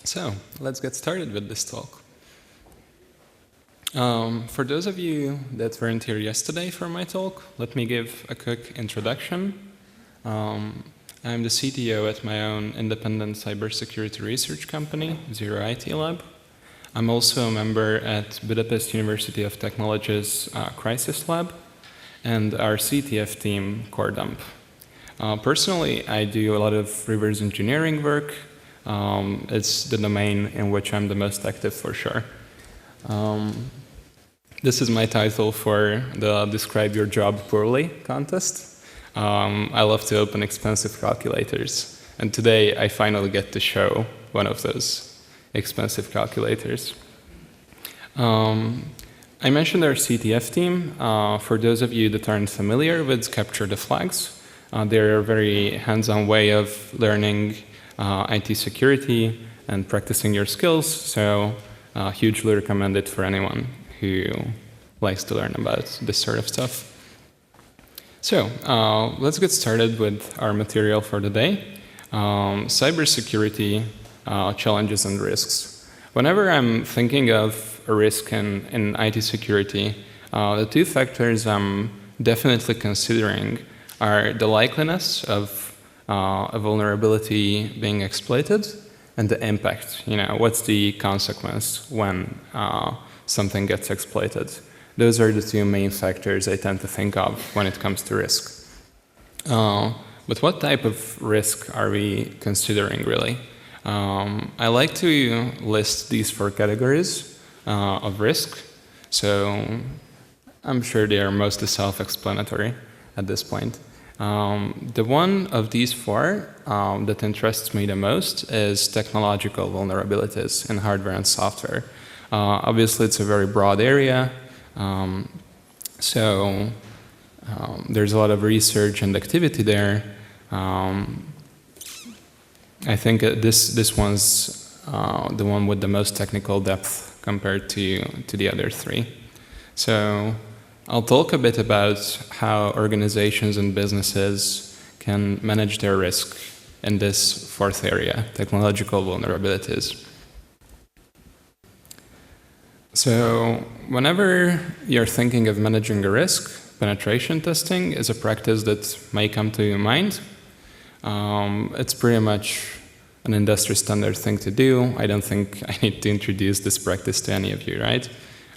So, let's get started with this talk. For those of you that weren't here yesterday for my talk, let me give a quick introduction. I'm the CTO at my own independent cybersecurity research company, Zero IT Lab. I'm also a member at Budapest University of Technology's Crisis Lab and our CTF team, Core Dump. Personally, I do a lot of reverse engineering work. It's the domain in which I'm the most active for sure. This is my title for the Describe Your Job Poorly contest. I love to open expensive calculators, and today I finally get to show one of those expensive calculators. I mentioned our CTF team. For those of you that aren't familiar with Capture the Flags, they're a very hands-on way of learning IT security and practicing your skills, so hugely recommend it for anyone who likes to learn about this sort of stuff. So let's get started with our material for the day. Cybersecurity challenges and risks. Whenever I'm thinking of a risk in IT security, the two factors I'm definitely considering are the likeliness of a vulnerability being exploited and the impact. What's the consequence when something gets exploited? Those are the two main factors I tend to think of when it comes to risk. But what type of risk are we considering, really? I like to list these four categories of risk. So I'm sure they are mostly self-explanatory at this point. The one of these four that interests me the most is technological vulnerabilities in hardware and software. Obviously, it's a very broad area. There's a lot of research and activity there. I think this one's the one with the most technical depth compared to the other three. So I'll talk a bit about how organizations and businesses can manage their risk in this fourth area, technological vulnerabilities. So whenever you're thinking of managing a risk, penetration testing is a practice that may come to your mind. It's pretty much an industry standard thing to do. I don't think I need to introduce this practice to any of you, right?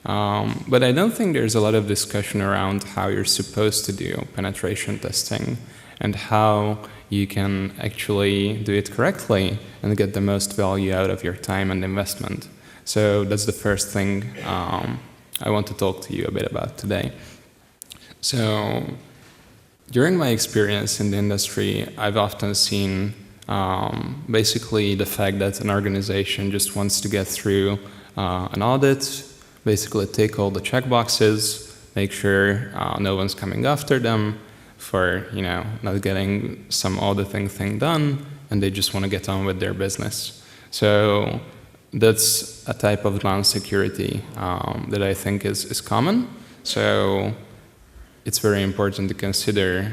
But I don't think there's a lot of discussion around how you're supposed to do penetration testing and how you can actually do it correctly and get the most value out of your time and investment. So that's the first thing I want to talk to you a bit about today. So during my experience in the industry, I've often seen basically the fact that an organization just wants to get through an audit, basically take all the checkboxes, make sure no one's coming after them for not getting some auditing thing done, and they just want to get on with their business. So that's a type of non-security that I think is common. So it's very important to consider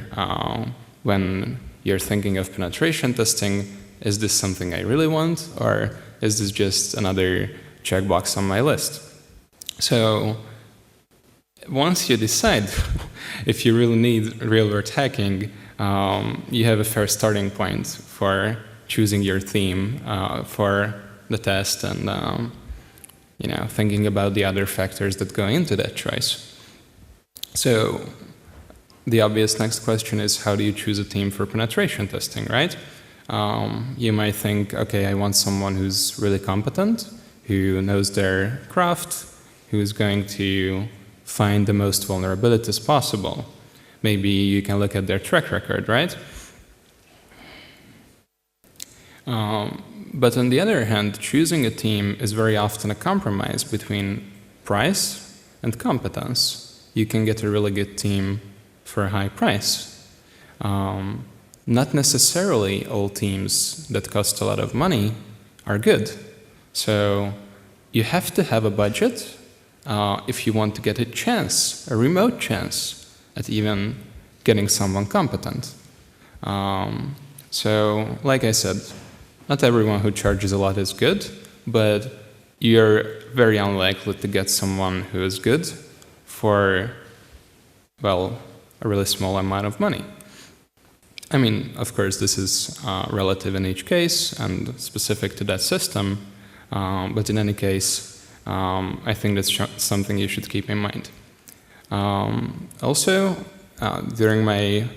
when you're thinking of penetration testing, is this something I really want, or is this just another checkbox on my list? So once you decide if you really need real-world hacking, you have a fair starting point for choosing your theme for the test and thinking about the other factors that go into that choice. So the obvious next question is, how do you choose a team for penetration testing, right? You might think, okay, I want someone who's really competent, who knows their craft, who is going to find the most vulnerabilities possible. Maybe you can look at their track record, right? But on the other hand, choosing a team is very often a compromise between price and competence. You can get a really good team for a high price. Not necessarily all teams that cost a lot of money are good. So you have to have a budget if you want to get a chance, a remote chance, at even getting someone competent. So, like I said, not everyone who charges a lot is good, but you're very unlikely to get someone who is good for, well, a really small amount of money. I mean, of course, this is relative in each case and specific to that system, but in any case, I think that's something you should keep in mind. Also, during my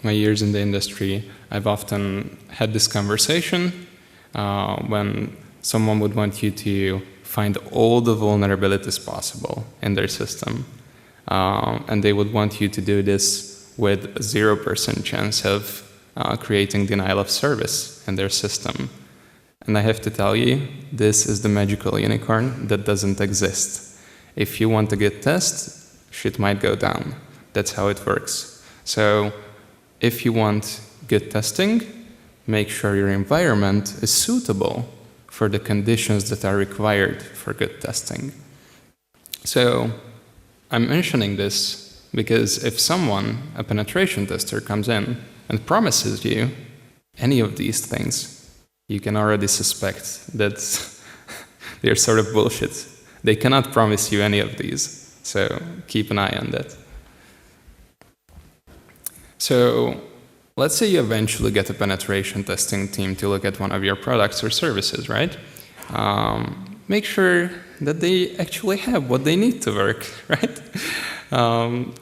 years in the industry, I've often had this conversation when someone would want you to find all the vulnerabilities possible in their system. And they would want you to do this with a 0% chance of creating denial of service in their system. And I have to tell you, this is the magical unicorn that doesn't exist. If you want a good test, shit might go down. That's how it works. So if you want good testing, make sure your environment is suitable for the conditions that are required for good testing. So I'm mentioning this because if someone, a penetration tester, comes in and promises you any of these things, you can already suspect that they're sort of bullshit. They cannot promise you any of these, so keep an eye on that. So let's say you eventually get a penetration testing team to look at one of your products or services, right? Make sure that they actually have what they need to work, right?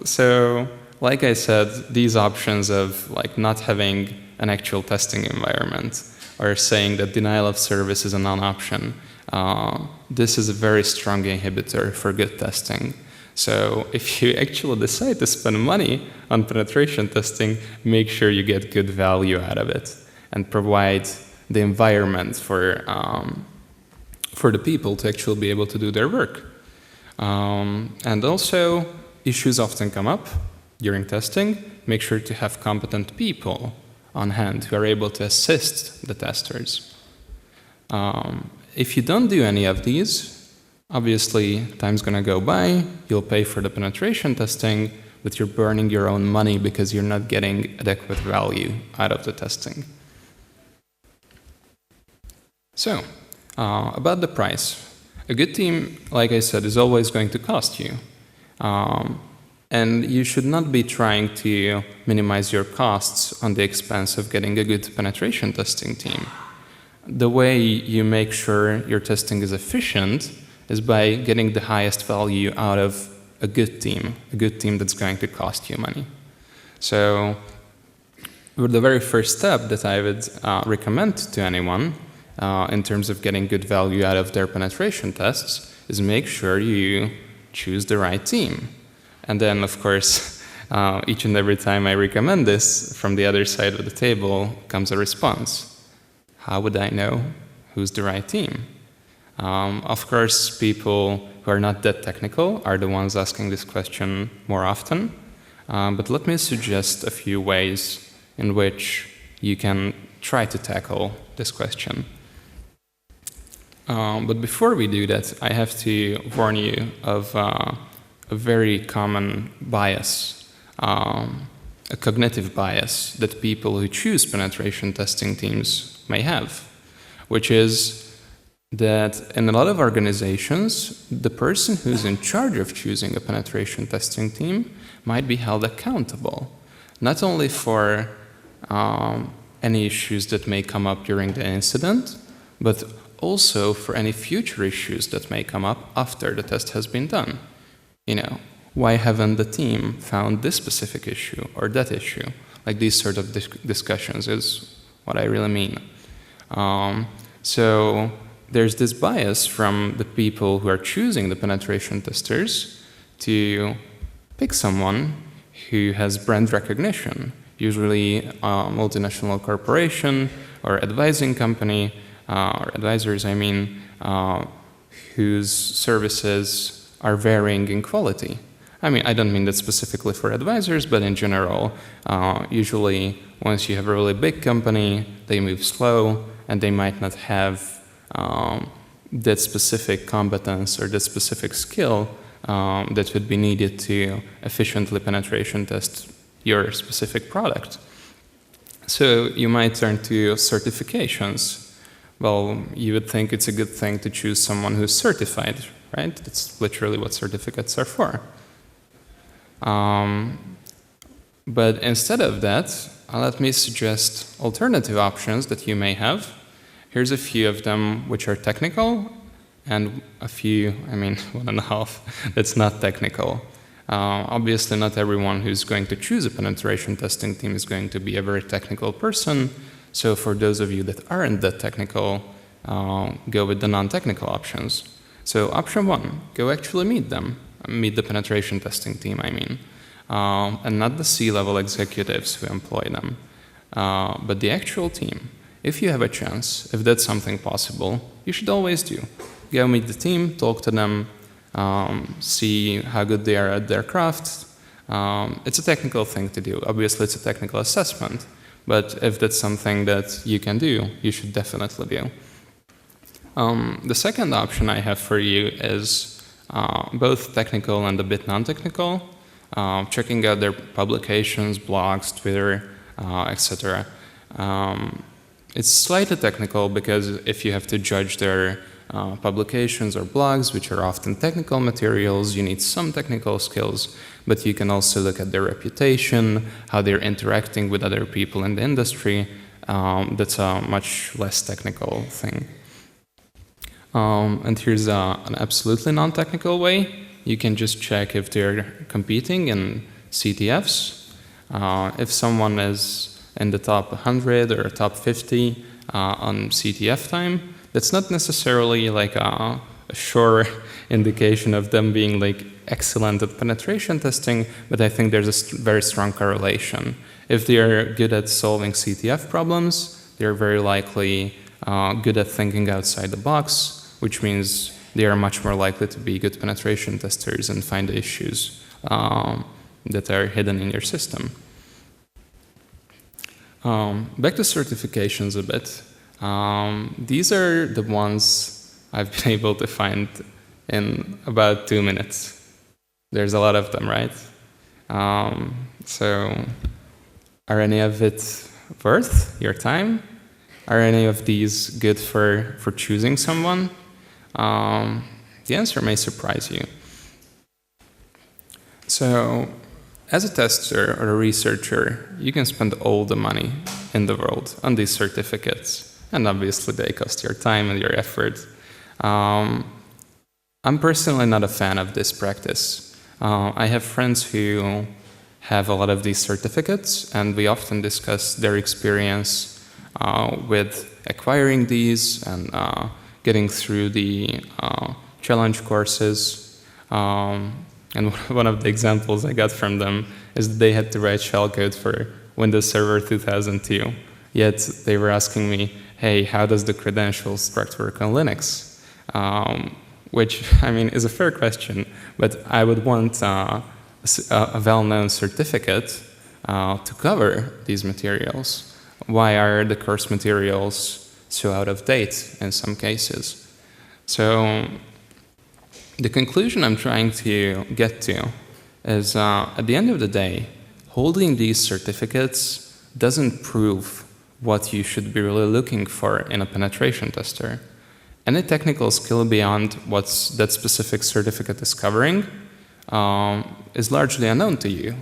So, like I said, these options of like not having an actual testing environment or saying that denial of service is a non-option, this is a very strong inhibitor for good testing. So if you actually decide to spend money on penetration testing, make sure you get good value out of it and provide the environment for the people to actually be able to do their work. And also, issues often come up during testing. Make sure to have competent people on hand who are able to assist the testers. If you don't do any of these, obviously, time's going to go by, you'll pay for the penetration testing, but you're burning your own money because you're not getting adequate value out of the testing. So, about the price. A good team, like I said, is always going to cost you. And you should not be trying to minimize your costs on the expense of getting a good penetration testing team. The way you make sure your testing is efficient is by getting the highest value out of a good team that's going to cost you money. So the very first step that I would recommend to anyone in terms of getting good value out of their penetration tests is make sure you choose the right team. And then, of course, each and every time I recommend this, from the other side of the table comes a response. How would I know who's the right team? Of course, people who are not that technical are the ones asking this question more often. But let me suggest a few ways in which you can try to tackle this question. But before we do that, I have to warn you of a very common bias, a cognitive bias that people who choose penetration testing teams may have, which is that in a lot of organizations, the person who's in charge of choosing a penetration testing team might be held accountable, not only for any issues that may come up during the incident, but also for any future issues that may come up after the test has been done. You know, why haven't the team found this specific issue or that issue? Like these sort of discussions is what I really mean. So there's this bias from the people who are choosing the penetration testers to pick someone who has brand recognition, usually a multinational corporation or advising company, or advisors, I mean, whose services are varying in quality. I mean, I don't mean that specifically for advisors, but in general, usually once you have a really big company, they move slow and they might not have that specific competence or that specific skill that would be needed to efficiently penetration test your specific product. So you might turn to certifications Well, you would think it's a good thing to choose someone who's certified, right? That's literally what certificates are for. But instead of that, let me suggest alternative options that you may have. Here's a few of them which are technical, and a few, one and a half, that's not technical. Obviously, not everyone who's going to choose a penetration testing team is going to be a very technical person. So for those of you that aren't that technical, go with the non-technical options. So option 1, go actually meet them. Meet the penetration testing team, and not the C-level executives who employ them, but the actual team. If you have a chance, if that's something possible, you should always do. Go meet the team, talk to them, see how good they are at their craft. It's a technical thing to do. Obviously, it's a technical assessment, but if that's something that you can do, you should definitely do. The second option I have for you is both technical and a bit non-technical, checking out their publications, blogs, Twitter, etc. It's slightly technical because if you have to judge their publications or blogs, which are often technical materials, you need some technical skills, but you can also look at their reputation, how they're interacting with other people in the industry. That's a much less technical thing. And here's an absolutely non-technical way. You can just check if they're competing in CTFs. If someone is in the top 100 or top 50 on CTF time, that's not necessarily like a sure indication of them being like excellent at penetration testing, but I think there's a very strong correlation. If they're good at solving CTF problems, they're very likely good at thinking outside the box, which means they are much more likely to be good penetration testers and find the issues that are hidden in your system. Back to certifications a bit. These are the ones I've been able to find in about 2 minutes. There's a lot of them, right? So are any of it worth your time? Are any of these good for choosing someone? The answer may surprise you. So, as a tester or a researcher, you can spend all the money in the world on these certificates, and obviously they cost your time and your effort. I'm personally not a fan of this practice. I have friends who have a lot of these certificates, and we often discuss their experience with acquiring these and getting through the challenge courses. And one of the examples I got from them is that they had to write shellcode for Windows Server 2002. Yet they were asking me, hey, how does the credentials structure work on Linux? Which, is a fair question, but I would want a well-known certificate to cover these materials. Why are the course materials so out of date in some cases? So the conclusion I'm trying to get to is at the end of the day, holding these certificates doesn't prove what you should be really looking for in a penetration tester. Any technical skill beyond what that specific certificate is covering is largely unknown to you.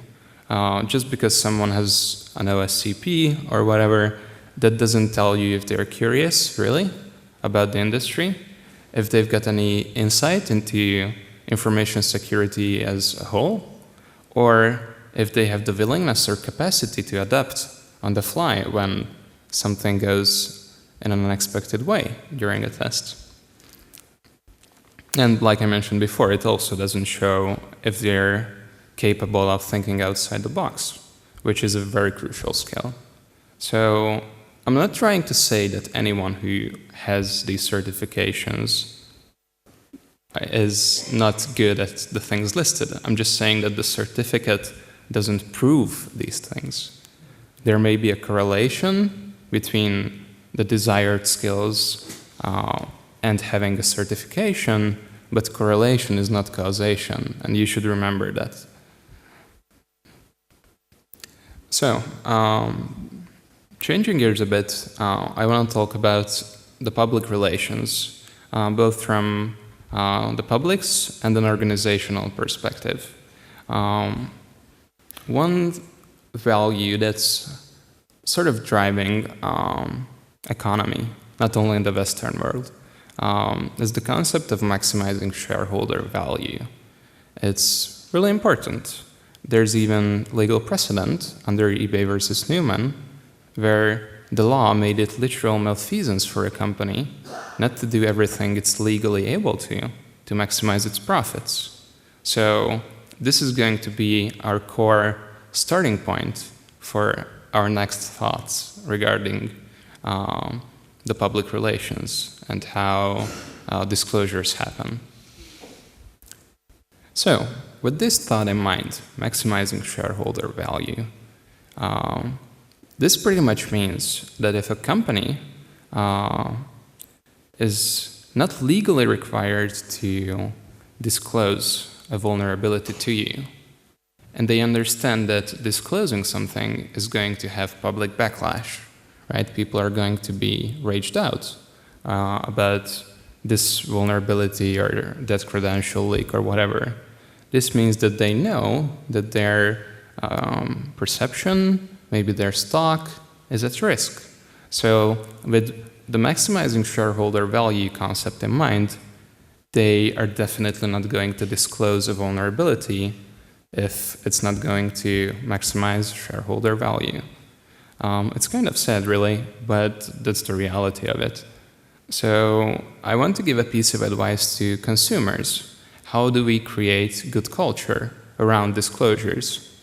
Just because someone has an OSCP or whatever, that doesn't tell you if they're curious, really, about the industry, if they've got any insight into information security as a whole, or if they have the willingness or capacity to adapt on the fly when something goes in an unexpected way during a test. And like I mentioned before, it also doesn't show if they're capable of thinking outside the box, which is a very crucial skill. So I'm not trying to say that anyone who has these certifications is not good at the things listed. I'm just saying that the certificate doesn't prove these things. There may be a correlation between the desired skills and having a certification, but correlation is not causation, and you should remember that. So, changing gears a bit, I want to talk about the public relations, both from the public's and an organizational perspective. One value that's sort of driving economy, not only in the Western world, is the concept of maximizing shareholder value. It's really important. There's even legal precedent under eBay versus Newman, where the law made it literal malfeasance for a company not to do everything it's legally able to maximize its profits. So this is going to be our core starting point for our next thoughts regarding the public relations and how disclosures happen. So, with this thought in mind, maximizing shareholder value, this pretty much means that if a company is not legally required to disclose a vulnerability to you, and they understand that disclosing something is going to have public backlash, right? People are going to be raged out about this vulnerability or that credential leak or whatever. This means that they know that their perception, maybe their stock, is at risk. So with the maximizing shareholder value concept in mind, they are definitely not going to disclose a vulnerability if it's not going to maximize shareholder value. It's kind of sad, really, but that's the reality of it. So I want to give a piece of advice to consumers. How do we create good culture around disclosures?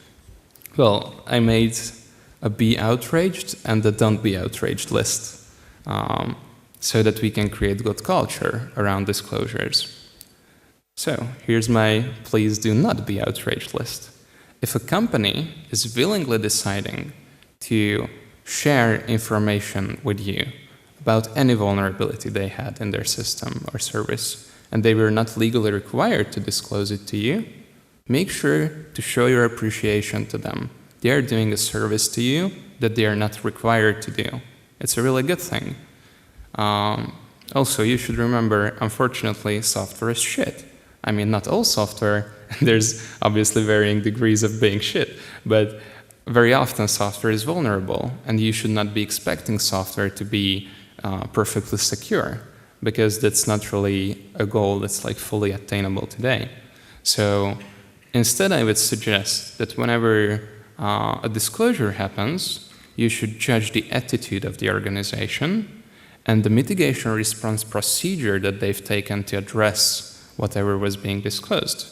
Well, I made a be outraged and a don't be outraged list so that we can create good culture around disclosures. So here's my please do not be outraged list. If a company is willingly deciding to share information with you about any vulnerability they had in their system or service, and they were not legally required to disclose it to you, make sure to show your appreciation to them. They are doing a service to you that they are not required to do. It's a really good thing. Also, you should remember, unfortunately, software is shit. I mean, not all software, there's obviously varying degrees of being shit, but very often software is vulnerable, and you should not be expecting software to be perfectly secure, because that's not really a goal that's like fully attainable today. So instead, I would suggest that whenever a disclosure happens, you should judge the attitude of the organization and the mitigation response procedure that they've taken to address whatever was being disclosed,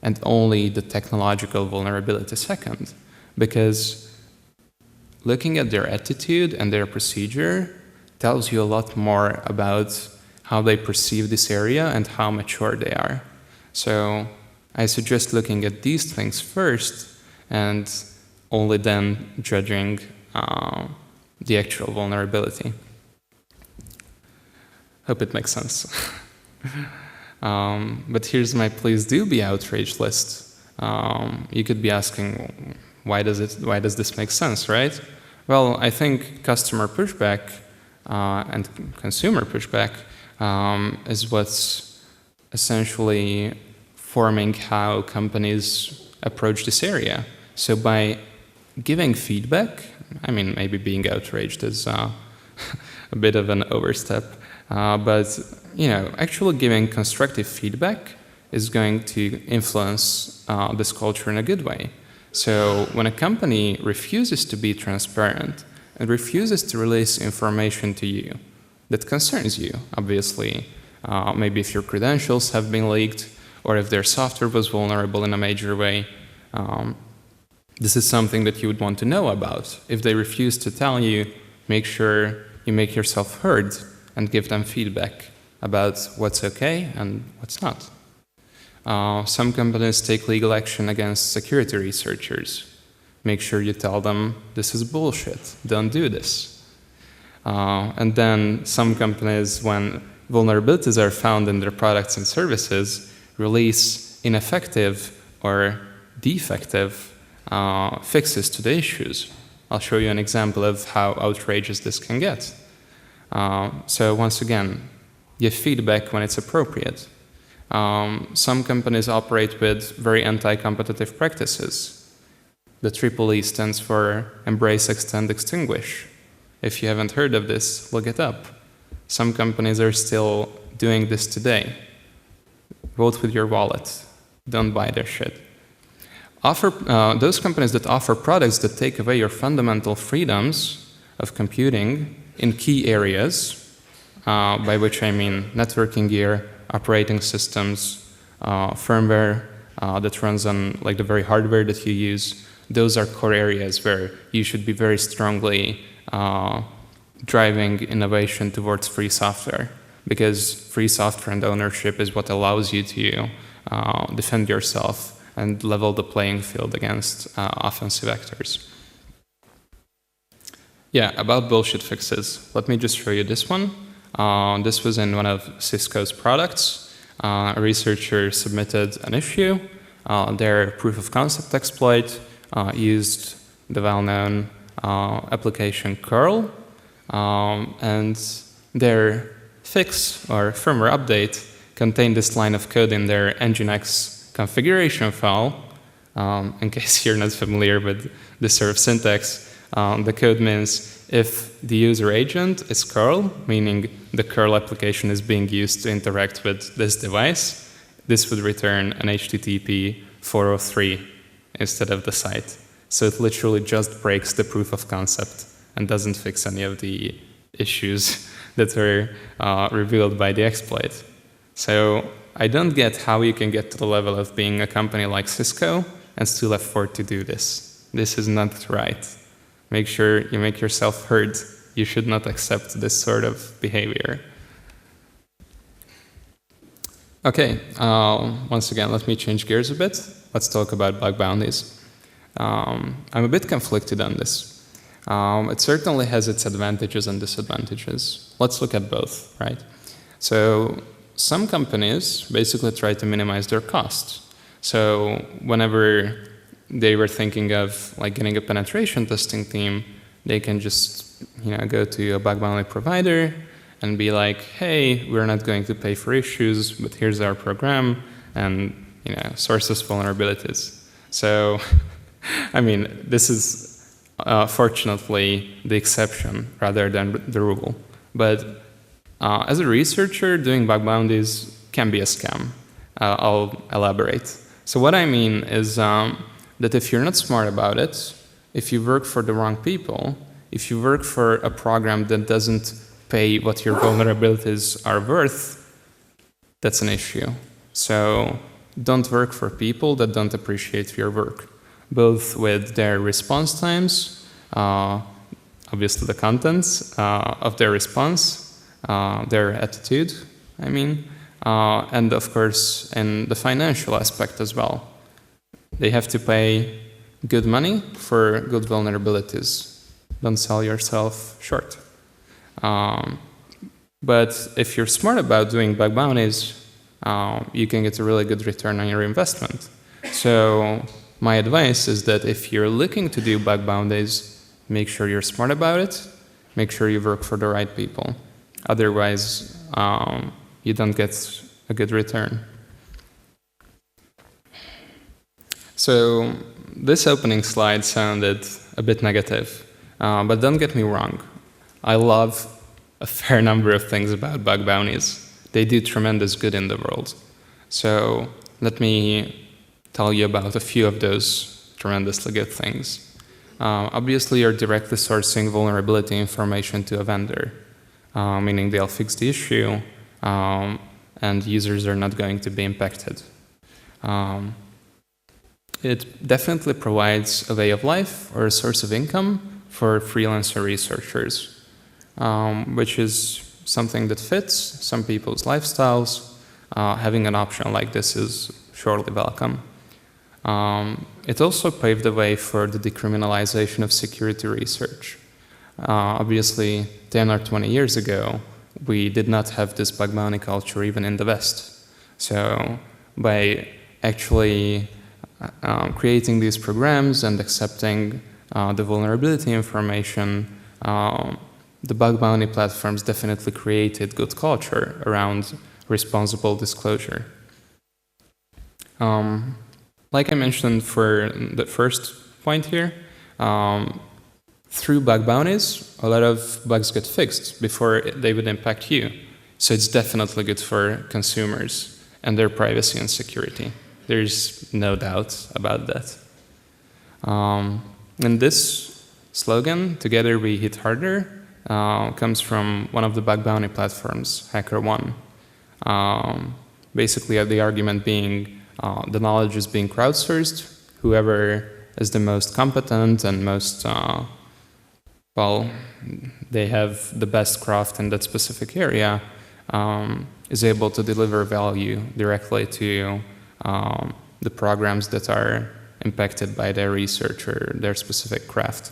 and only the technological vulnerability second. Because looking at their attitude and their procedure tells you a lot more about how they perceive this area and how mature they are. So I suggest looking at these things first and only then judging the actual vulnerability. Hope it makes sense. But here's my please do be outraged list. You could be asking, why does this make sense, right? Well, I think customer pushback and consumer pushback is what's essentially forming how companies approach this area. So by giving feedback, I mean, maybe being outraged is a bit of an overstep, but actually giving constructive feedback is going to influence this culture in a good way. So when a company refuses to be transparent and refuses to release information to you that concerns you, obviously, maybe if your credentials have been leaked or if their software was vulnerable in a major way, this is something that you would want to know about. If they refuse to tell you, make sure you make yourself heard and give them feedback about what's okay and what's not. Some companies take legal action against security researchers. Make sure you tell them, this is bullshit, don't do this. And then some companies, when vulnerabilities are found in their products and services, release ineffective or defective fixes to the issues. I'll show you an example of how outrageous this can get. So once again, give feedback when it's appropriate. Some companies operate with very anti-competitive practices. The EEE stands for Embrace, Extend, Extinguish. If you haven't heard of this, look it up. Some companies are still doing this today. Vote with your wallet. Don't buy their shit. Those companies that offer products that take away your fundamental freedoms of computing in key areas, by which I mean networking gear, operating systems, firmware that runs on like the very hardware that you use. Those are core areas where you should be very strongly driving innovation towards free software, because free software and ownership is what allows you to defend yourself and level the playing field against offensive actors. Yeah, about bullshit fixes. Let me just show you this one. This was in one of Cisco's products. A researcher submitted an issue. Their proof of concept exploit used the well-known application curl, and their fix or firmware update contained this line of code in their Nginx configuration file. In case you're not familiar with this sort of syntax, the code means if the user agent is curl, meaning the curl application is being used to interact with this device, this would return an HTTP 403 instead of the site. So it literally just breaks the proof of concept and doesn't fix any of the issues that were revealed by the exploit. So I don't get how you can get to the level of being a company like Cisco and still afford to do this. This is not right. Make sure you make yourself heard. You should not accept this sort of behavior. Okay, once again, let me change gears a bit. Let's talk about bug bounties. I'm a bit conflicted on this. It certainly has its advantages and disadvantages. Let's look at both, right? So some companies basically try to minimize their costs. So whenever they were thinking of like getting a penetration testing team, they can just go to a bug bounty provider and be like, hey, we're not going to pay for issues, but here's our program, and sources vulnerabilities. So, I mean, this is fortunately the exception rather than the rule. But as a researcher, doing bug bounties can be a scam. I'll elaborate. So what I mean is that if you're not smart about it, if you work for the wrong people, if you work for a program that doesn't pay what your vulnerabilities are worth, that's an issue. So don't work for people that don't appreciate your work, both with their response times, obviously the contents of their response, their attitude, and of course in the financial aspect as well. They have to pay good money for good vulnerabilities. Don't sell yourself short. But if you're smart about doing bug bounties, you can get a really good return on your investment. So my advice is that if you're looking to do bug bounties, make sure you're smart about it. Make sure you work for the right people. Otherwise, you don't get a good return. So this opening slide sounded a bit negative, but don't get me wrong. I love a fair number of things about bug bounties. They do tremendous good in the world. So let me tell you about a few of those tremendously good things. Obviously, you're directly sourcing vulnerability information to a vendor, meaning they'll fix the issue and users are not going to be impacted. It definitely provides a way of life or a source of income for freelancer researchers, which is something that fits some people's lifestyles. Having an option like this is surely welcome. It also paved the way for the decriminalization of security research. Obviously, 10 or 20 years ago, we did not have this bug bounty culture even in the West. So by actually creating these programs and accepting the vulnerability information, the bug bounty platforms definitely created good culture around responsible disclosure. Like I mentioned for the first point here, through bug bounties, a lot of bugs get fixed before they would impact you. So it's definitely good for consumers and their privacy and security. There's no doubt about that. And this slogan, "Together we hit harder," comes from one of the bug bounty platforms, HackerOne. Basically, the argument being the knowledge is being crowdsourced. Whoever is the most competent and most, well, they have the best craft in that specific area, is able to deliver value directly to the programs that are impacted by their research or their specific craft.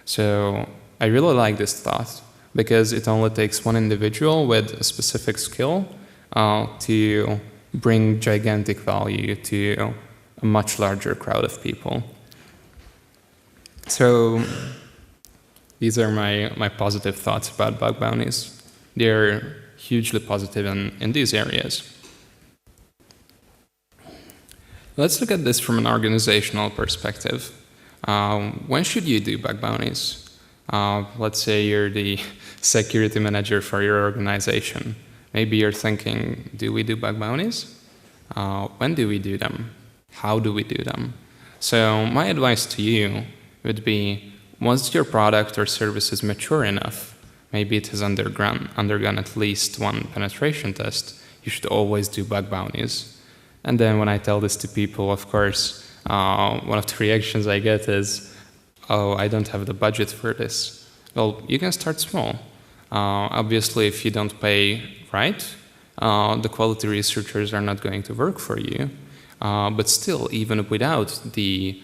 So I really like this thought because it only takes one individual with a specific skill to bring gigantic value to a much larger crowd of people. So these are my positive thoughts about bug bounties. They're hugely positive in these areas. Let's look at this from an organizational perspective. When should you do bug bounties? Let's say you're the security manager for your organization. Maybe you're thinking, do we do bug bounties? When do we do them? How do we do them? So my advice to you would be, once your product or service is mature enough, maybe it has undergone at least one penetration test, you should always do bug bounties. And then when I tell this to people, of course, one of the reactions I get is, oh, I don't have the budget for this. Well, you can start small. Obviously, if you don't pay right, the quality researchers are not going to work for you. But still, even without the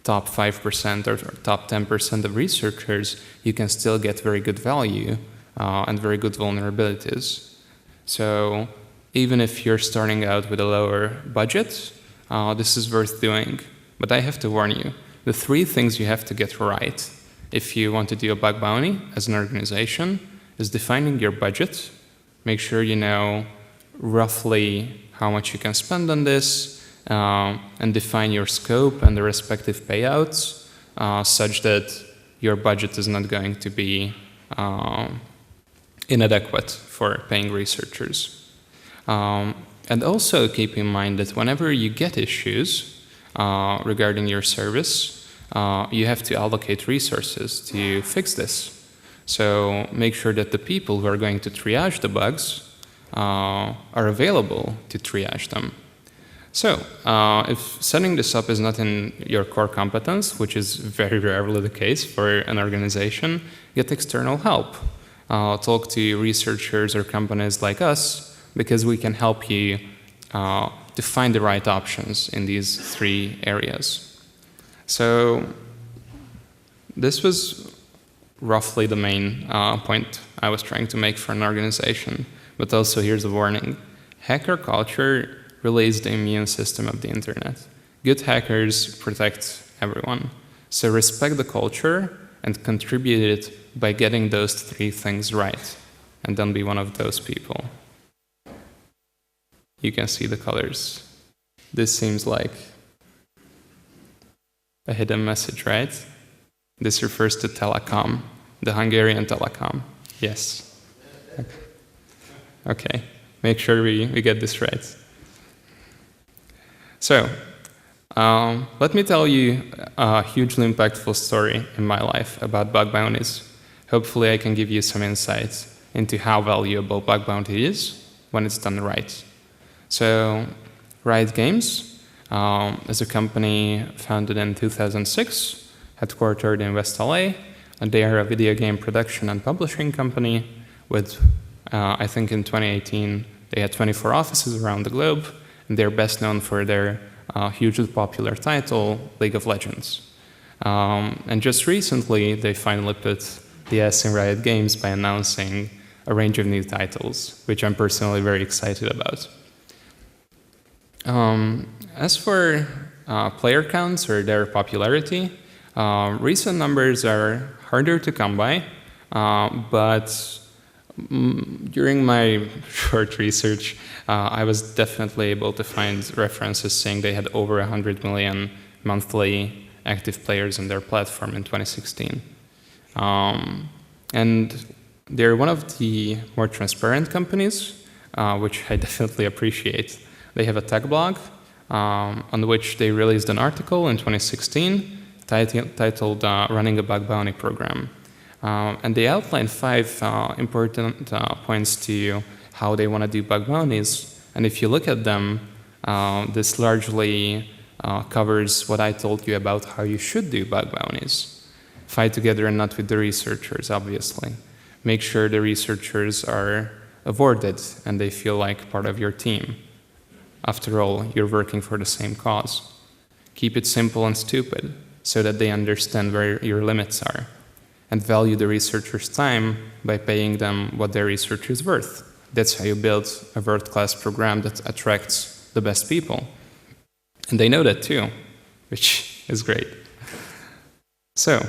top 5% or top 10% of researchers, you can still get very good value and very good vulnerabilities. So even if you're starting out with a lower budget, this is worth doing. But I have to warn you, the 3 things you have to get right if you want to do a bug bounty as an organization is defining your budget. Make sure you know roughly how much you can spend on this, and define your scope and the respective payouts such that your budget is not going to be inadequate for paying researchers. And also keep in mind that whenever you get issues regarding your service, you have to allocate resources to fix this. So make sure that the people who are going to triage the bugs are available to triage them. So if setting this up is not in your core competence, which is very rarely the case for an organization, get external help. Talk to researchers or companies like us, because we can help you to find the right options in these 3 areas. So this was roughly the main point I was trying to make for an organization. But also here's a warning. Hacker culture really is the immune system of the internet. Good hackers protect everyone. So respect the culture and contribute it by getting those 3 things right. And don't be one of those people. You can see the colors. This seems like a hidden message, right? This refers to telecom, the Hungarian telecom. Yes. Okay, make sure we get this right. So, let me tell you a hugely impactful story in my life about bug bounties. Hopefully I can give you some insights into how valuable bug bounty is when it's done right. So, Riot Games is a company founded in 2006, headquartered in West LA, and they are a video game production and publishing company with, I think in 2018, they had 24 offices around the globe, and they're best known for their hugely popular title, League of Legends. And just recently, they finally put the S in Riot Games by announcing a range of new titles, which I'm personally very excited about. As for player counts or their popularity, recent numbers are harder to come by, But during my short research, I was definitely able to find references saying they had over 100 million monthly active players on their platform in 2016. And they're one of the more transparent companies, which I definitely appreciate. They have a tech blog on which they released an article in 2016 titled Running a Bug Bounty Program. And they outlined 5 important points to how they want to do bug bounties. And if you look at them, this largely covers what I told you about how you should do bug bounties. Fight together and not with the researchers, obviously. Make sure the researchers are awarded and they feel like part of your team. After all, you're working for the same cause. Keep it simple and stupid so that they understand where your limits are. And value the researchers' time by paying them what their research is worth. That's how you build a world-class program that attracts the best people. And they know that too, which is great. So,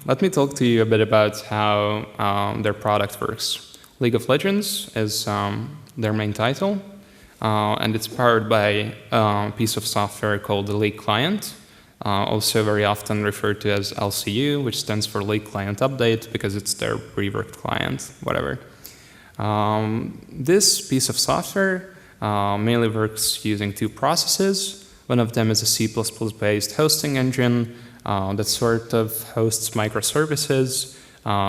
let me talk to you a bit about how their product works. League of Legends is their main title, and it's powered by a piece of software called the League Client, also very often referred to as LCU, which stands for League Client Update, because it's their reworked client, whatever. This piece of software mainly works using 2 processes. One of them is a C++-based hosting engine that sort of hosts microservices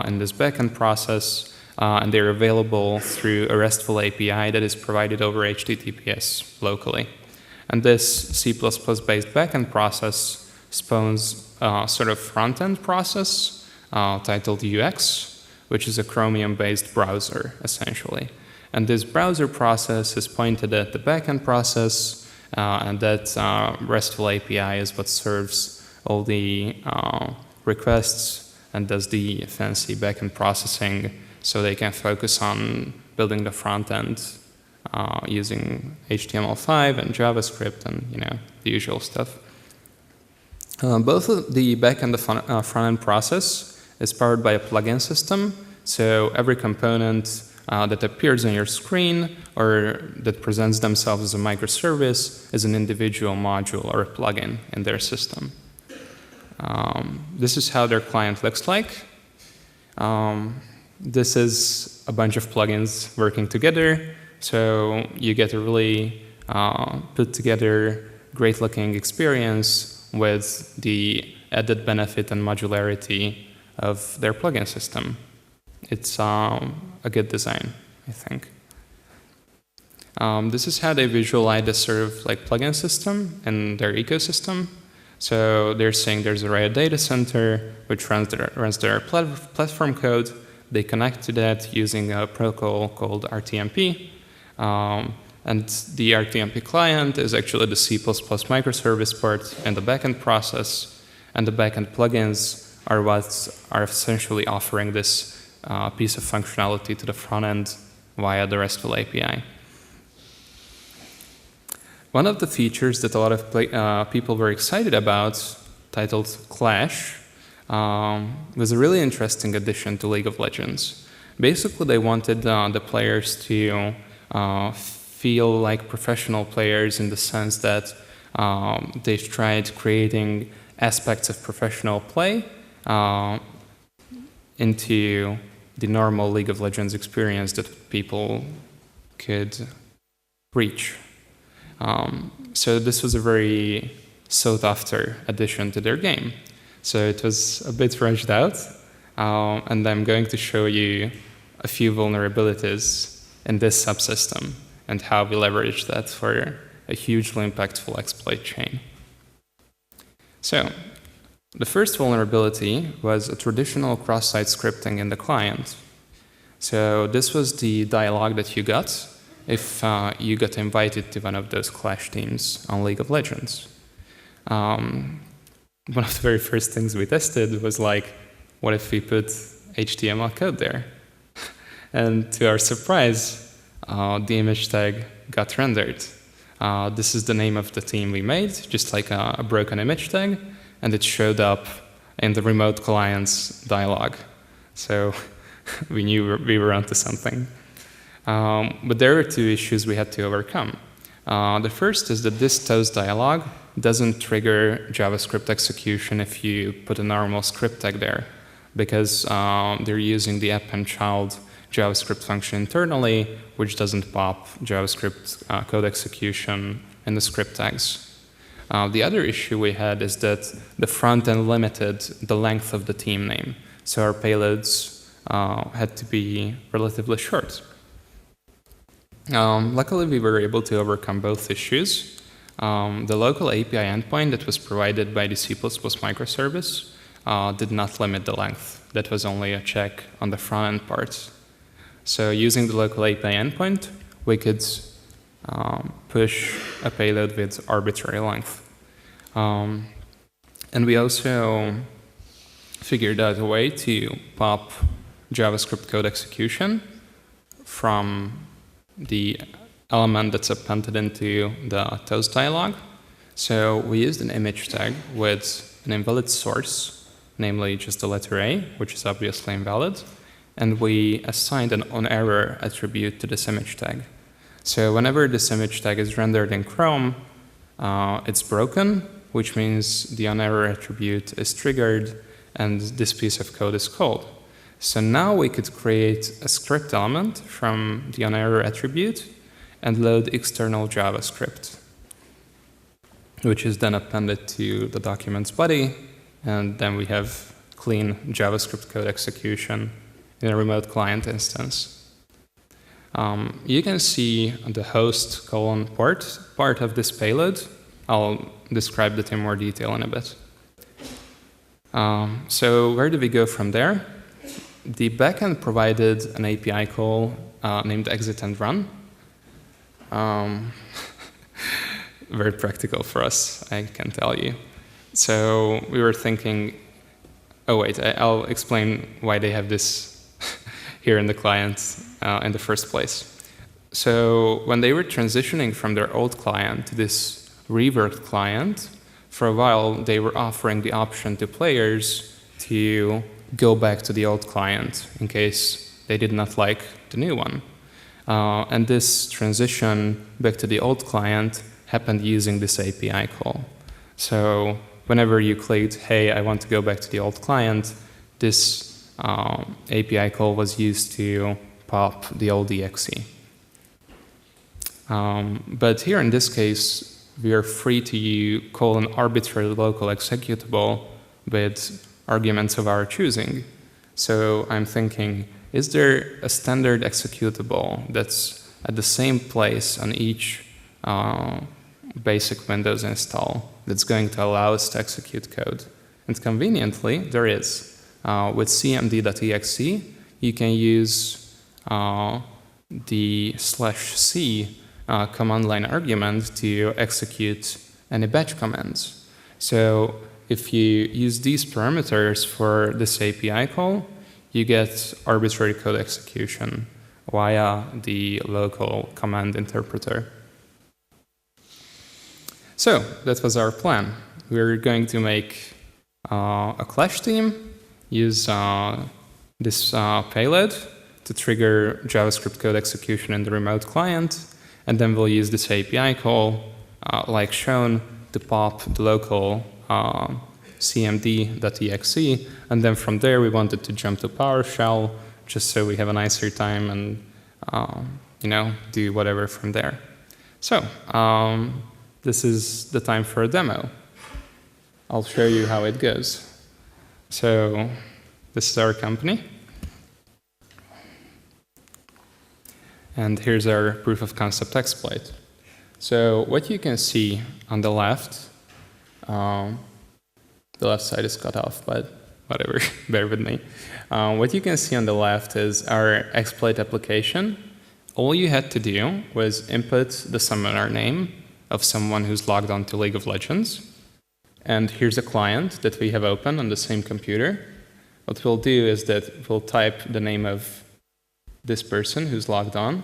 in this backend process, and they're available through a RESTful API that is provided over HTTPS locally. And this C++-based backend process spawns a sort of front-end process titled UX, which is a Chromium-based browser, essentially. And this browser process is pointed at the backend process, and that RESTful API is what serves all the requests and does the fancy backend processing so they can focus on building the front end using HTML5 and JavaScript and the usual stuff. Both the back and the front-end process is powered by a plugin system, so every component that appears on your screen or that presents themselves as a microservice is an individual module or a plugin in their system. This is how their client looks like. This is a bunch of plugins working together. So you get a really put together, great looking experience with the added benefit and modularity of their plugin system. It's a good design, I think. This is how they visualize the sort of plugin system and their ecosystem. So they're saying there's a Riot data center which runs their platform code. They connect to that using a protocol called RTMP. And the RTMP client is actually the C++ microservice part in the backend process, and the backend plugins are what are essentially offering this piece of functionality to the front end via the RESTful API. One of the features that a lot of people were excited about, titled Clash, was a really interesting addition to League of Legends. Basically, they wanted the players to feel like professional players in the sense that they've tried creating aspects of professional play into the normal League of Legends experience that people could reach. So this was a very sought-after addition to their game. So it was a bit rushed out, and I'm going to show you a few vulnerabilities in this subsystem and how we leverage that for a hugely impactful exploit chain. So the first vulnerability was a traditional cross-site scripting in the client. So this was the dialogue that you got if you got invited to one of those Clash teams on League of Legends. One of the very first things we tested was what if we put HTML code there? And to our surprise, the image tag got rendered. This is the name of the team we made, just like a broken image tag, and it showed up in the remote client's dialog. So we knew we were onto something. But there are two issues we had to overcome. The first is that this toast dialog doesn't trigger JavaScript execution if you put a normal script tag there, because they're using the append_child JavaScript function internally, which doesn't pop JavaScript code execution in the script tags. The other issue we had is that the front end limited the length of the team name, so our payloads had to be relatively short. Luckily, we were able to overcome both issues. The local API endpoint that was provided by the C++ microservice did not limit the length. That was only a check on the front-end part. So using the local API endpoint, we could push a payload with arbitrary length. And we also figured out a way to pop JavaScript code execution from the element that's appended into the toast dialog. So we used an image tag with an invalid source, namely just the letter A, which is obviously invalid, and we assigned an onError attribute to this image tag. So whenever this image tag is rendered in Chrome, it's broken, which means the onError attribute is triggered and this piece of code is called. So now we could create a script element from the onError attribute and load external JavaScript, which is then appended to the document's body, and then we have clean JavaScript code execution in a remote client instance. You can see the host : part of this payload. I'll describe that in more detail in a bit. So where do we go from there? The backend provided an API call named exit and run. Very practical for us, I can tell you. So we were thinking, oh wait, I'll explain why they have this here in the client in the first place. So when they were transitioning from their old client to this reworked client, for a while they were offering the option to players to go back to the old client in case they did not like the new one. And this transition back to the old client happened using this API call. So whenever you clicked, hey, I want to go back to the old client, this API call was used to pop the old exe. But here in this case, we are free to call an arbitrary local executable with arguments of our choosing. So I'm thinking, is there a standard executable that's at the same place on each basic Windows install that's going to allow us to execute code? And conveniently, there is. With cmd.exe, you can use the /c command line argument to execute any batch commands. So if you use these parameters for this API call, you get arbitrary code execution via the local command interpreter. So that was our plan. We're going to make a Clash team, use this payload to trigger JavaScript code execution in the remote client, and then we'll use this API call, like shown, to pop the local cmd.exe, and then from there we wanted to jump to PowerShell just so we have a nicer time and do whatever from there. So this is the time for a demo. I'll show you how it goes. So this is our company. And here's our proof of concept exploit. So what you can see on the left side is cut off, but whatever, bear with me. What you can see on the left is our exploit application. All you had to do was input the summoner name of someone who's logged on to League of Legends. And here's a client that we have open on the same computer. What we'll do is that we'll type the name of this person who's logged on,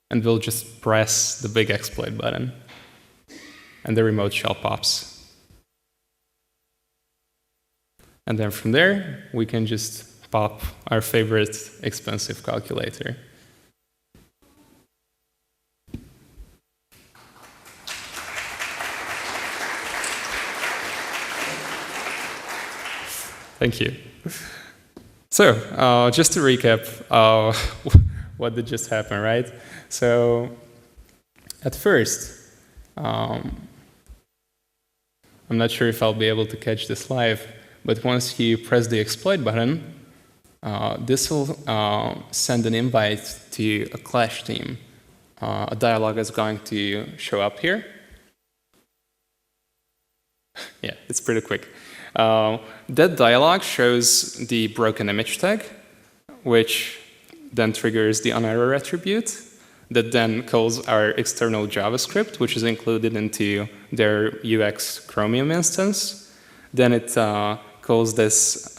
and we'll just press the big exploit button. And the remote shell pops. And then from there, we can just pop our favorite expensive calculator. Thank you. So, just to recap, what did just happen, right? So, at first, I'm not sure if I'll be able to catch this live, but once you press the exploit button, this will send an invite to a Clash team. A dialog is going to show up here. Yeah, it's pretty quick. That dialog shows the broken image tag, which then triggers the onError attribute, that then calls our external JavaScript, which is included into their UX Chromium instance. Then it calls this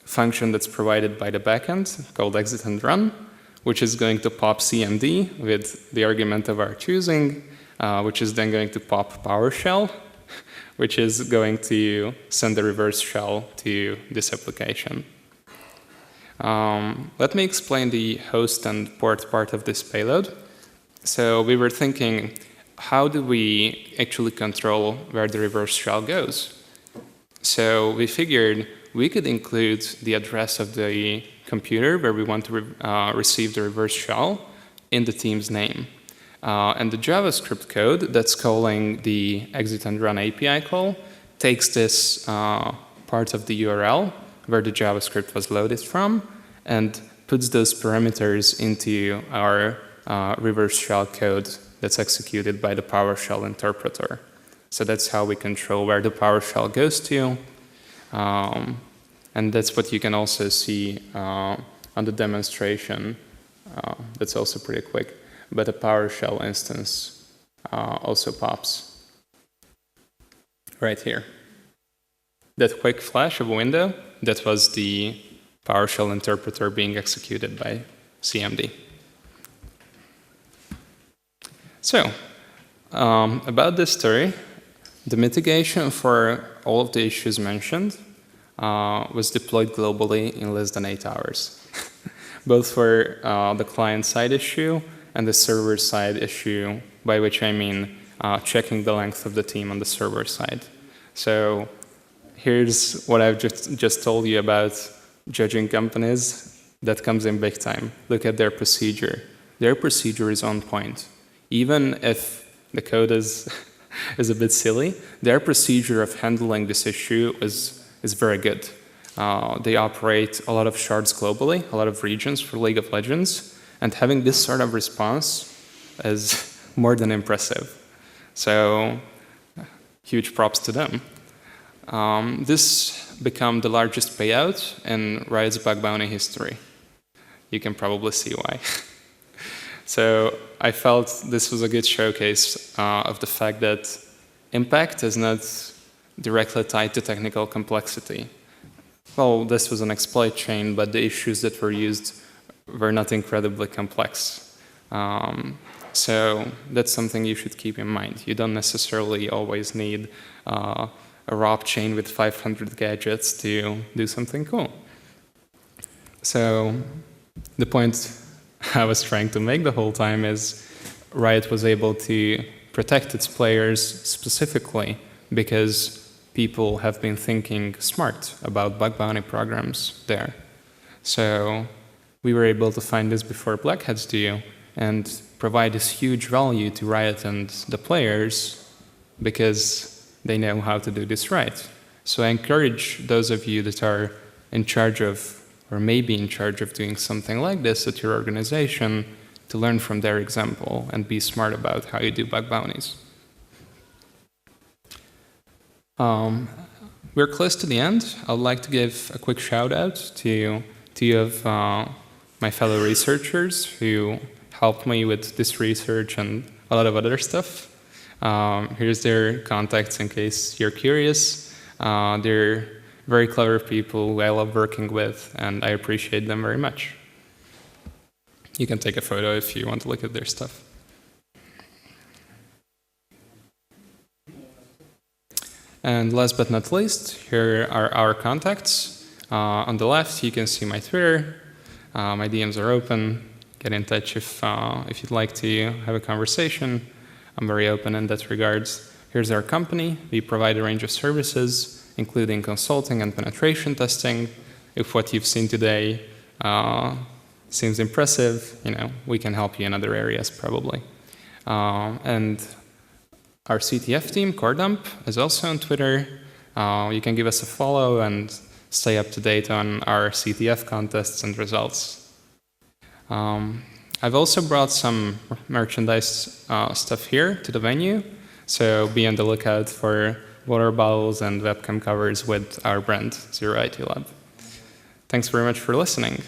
function that's provided by the backend called exit and run, which is going to pop CMD with the argument of our choosing, which is then going to pop PowerShell, which is going to send a reverse shell to this application. Let me explain the host and port part of this payload. So we were thinking, how do we actually control where the reverse shell goes? So we figured we could include the address of the computer where we want to receive the reverse shell in the team's name. And the JavaScript code that's calling the exit and run API call takes this part of the URL where the JavaScript was loaded from and puts those parameters into our reverse shell code that's executed by the PowerShell interpreter. So that's how we control where the PowerShell goes to. And that's what you can also see on the demonstration. That's also pretty quick. But a PowerShell instance also pops right here. That quick flash of a window, that was the PowerShell interpreter being executed by CMD. So, about this story, the mitigation for all of the issues mentioned was deployed globally in less than 8 hours, both for the client-side issue and the server-side issue, by which I mean checking the length of the team on the server side. So here's what I've just told you about judging companies. That comes in big time. Look at their procedure. Their procedure is on point. Even if the code is a bit silly, their procedure of handling this issue is very good. They operate a lot of shards globally, a lot of regions for League of Legends, and having this sort of response is more than impressive. So, huge props to them. This became the largest payout in Riot's bug bounty history. You can probably see why. So, I felt this was a good showcase of the fact that impact is not directly tied to technical complexity. Well, this was an exploit chain, but the issues that were used were not incredibly complex. So that's something you should keep in mind. You don't necessarily always need a ROP chain with 500 gadgets to do something cool. So the point I was trying to make the whole time is Riot was able to protect its players specifically because people have been thinking smart about bug bounty programs there. So we were able to find this before Black Hats do and provide this huge value to Riot and the players because they know how to do this right. So I encourage those of you that are in charge of, or maybe in charge of doing something like this at your organization, to learn from their example and be smart about how you do bug bounties. We're close to the end. I'd like to give a quick shout out to two of my fellow researchers who helped me with this research and a lot of other stuff. Here's their contacts in case you're curious. They're very clever people who I love working with, and I appreciate them very much. You can take a photo if you want to look at their stuff. And last but not least, here are our contacts. On the left, you can see my Twitter. My DMs are open. Get in touch if you'd like to have a conversation. I'm very open in that regards. Here's our company. We provide a range of services, including consulting and penetration testing. If what you've seen today seems impressive, we can help you in other areas probably. And our CTF team, CoreDump, is also on Twitter. You can give us a follow and stay up to date on our CTF contests and results. I've also brought some merchandise stuff here to the venue, so be on the lookout for water bottles and webcam covers with our brand, Zero IT Lab. Thanks very much for listening.